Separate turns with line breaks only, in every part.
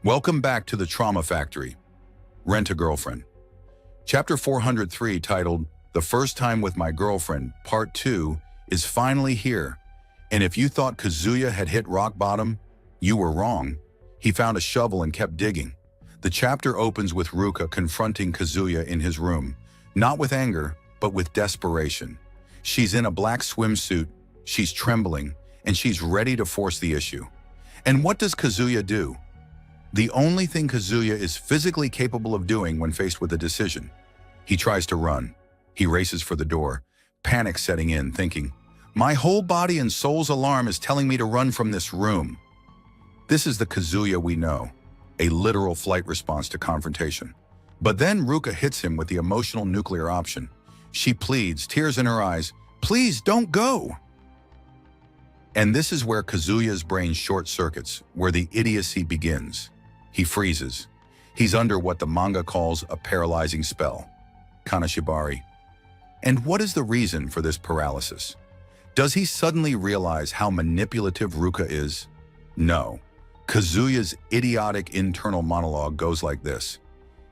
Welcome back to the Trauma Factory. Rent a Girlfriend. Chapter 403, titled The First Time with My Girlfriend, Part 2, is finally here. And if you thought Kazuya had hit rock bottom, you were wrong. He found a shovel and kept digging. The chapter opens with Ruka confronting Kazuya in his room, not with anger, but with desperation. She's in a black swimsuit, she's trembling, and she's ready to force the issue. And what does Kazuya do? The only thing Kazuya is physically capable of doing when faced with a decision. He tries to run. He races for the door, panic setting in, thinking, "My whole body and soul's alarm is telling me to run from this room." This is the Kazuya we know, a literal flight response to confrontation. But then Ruka hits him with the emotional nuclear option. She pleads, tears in her eyes, "Please don't go." And this is where Kazuya's brain short circuits, where the idiocy begins. He freezes. He's under what the manga calls a paralyzing spell, Kanashibari. And what is the reason for this paralysis? Does he suddenly realize how manipulative Ruka is? No. Kazuya's idiotic internal monologue goes like this.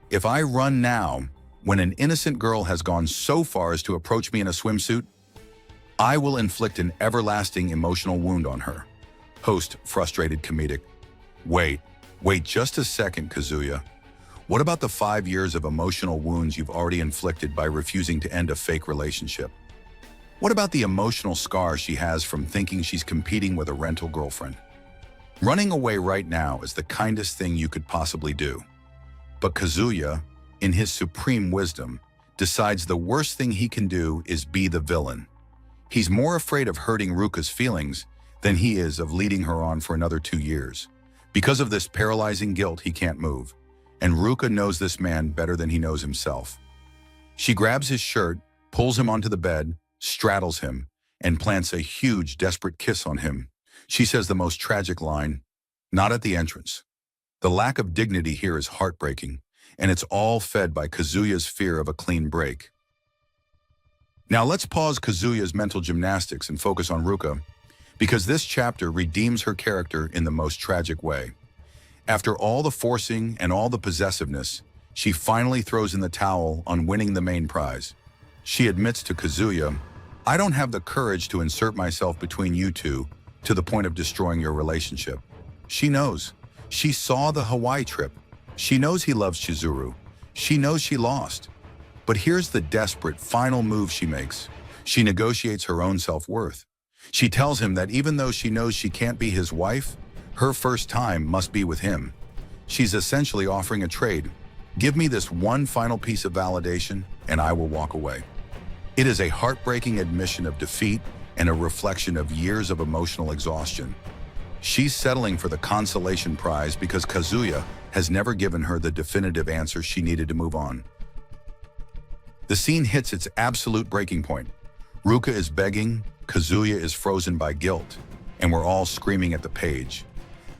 "If I run now, when an innocent girl has gone so far as to approach me in a swimsuit, I will inflict an everlasting emotional wound on her." Host, frustrated comedic. Wait just a second, Kazuya. What about the 5 years of emotional wounds you've already inflicted by refusing to end a fake relationship? What about the emotional scar she has from thinking she's competing with a rental girlfriend? Running away right now is the kindest thing you could possibly do. But Kazuya, in his supreme wisdom, decides the worst thing he can do is be the villain. He's more afraid of hurting Ruka's feelings than he is of leading her on for another 2 years. Because of this paralyzing guilt, he can't move. And Ruka knows this man better than he knows himself. She grabs his shirt, pulls him onto the bed, straddles him, and plants a huge, desperate kiss on him. She says the most tragic line, "Not at the entrance." The lack of dignity here is heartbreaking, and it's all fed by Kazuya's fear of a clean break. Now let's pause Kazuya's mental gymnastics and focus on Ruka, because this chapter redeems her character in the most tragic way. After all the forcing and all the possessiveness, she finally throws in the towel on winning the main prize. She admits to Kazuya, "I don't have the courage to insert myself between you two to the point of destroying your relationship." She knows. She saw the Hawaii trip. She knows he loves Chizuru. She knows she lost. But here's the desperate final move she makes. She negotiates her own self-worth. She tells him that even though she knows she can't be his wife, her first time must be with him. She's essentially offering a trade. "Give me this one final piece of validation, and I will walk away." It is a heartbreaking admission of defeat and a reflection of years of emotional exhaustion. She's settling for the consolation prize because Kazuya has never given her the definitive answer she needed to move on. The scene hits its absolute breaking point. Ruka is begging, Kazuya is frozen by guilt, and we're all screaming at the page.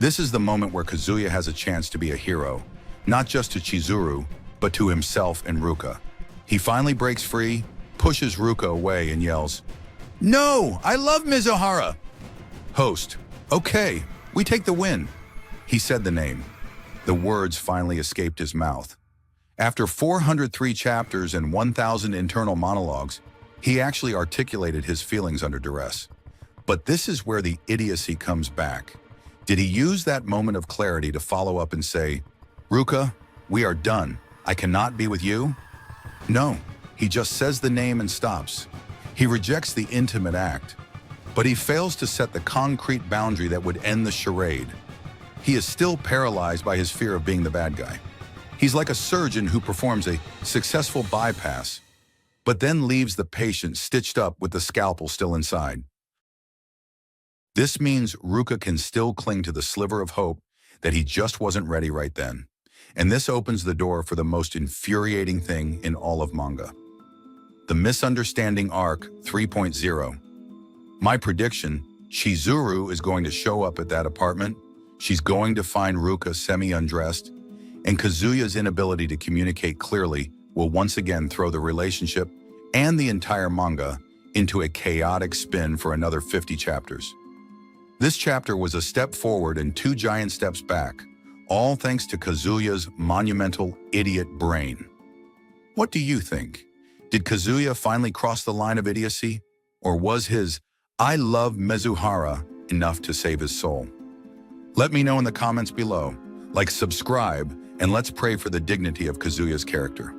This is the moment where Kazuya has a chance to be a hero, not just to Chizuru, but to himself and Ruka. He finally breaks free, pushes Ruka away, and yells, "No, I love Mizuhara!" Host, "Okay, we take the win." He said the name. The words finally escaped his mouth. After 403 chapters and 1,000 internal monologues, he actually articulated his feelings under duress. But this is where the idiocy comes back. Did he use that moment of clarity to follow up and say, "Ruka, we are done. I cannot be with you"? No, he just says the name and stops. He rejects the intimate act, but he fails to set the concrete boundary that would end the charade. He is still paralyzed by his fear of being the bad guy. He's like a surgeon who performs a successful bypass, but then leaves the patient stitched up with the scalpel still inside. This means Ruka can still cling to the sliver of hope that he just wasn't ready right then. And this opens the door for the most infuriating thing in all of manga. The Misunderstanding Arc 3.0. My prediction, Chizuru is going to show up at that apartment. She's going to find Ruka semi-undressed, and Kazuya's inability to communicate clearly will once again throw the relationship and the entire manga into a chaotic spin for another 50 chapters. This chapter was a step forward and 2 giant steps back, all thanks to Kazuya's monumental idiot brain. What do you think? Did Kazuya finally cross the line of idiocy? Or was his "I love Mizuhara" enough to save his soul? Let me know in the comments below. Like, subscribe, and let's pray for the dignity of Kazuya's character.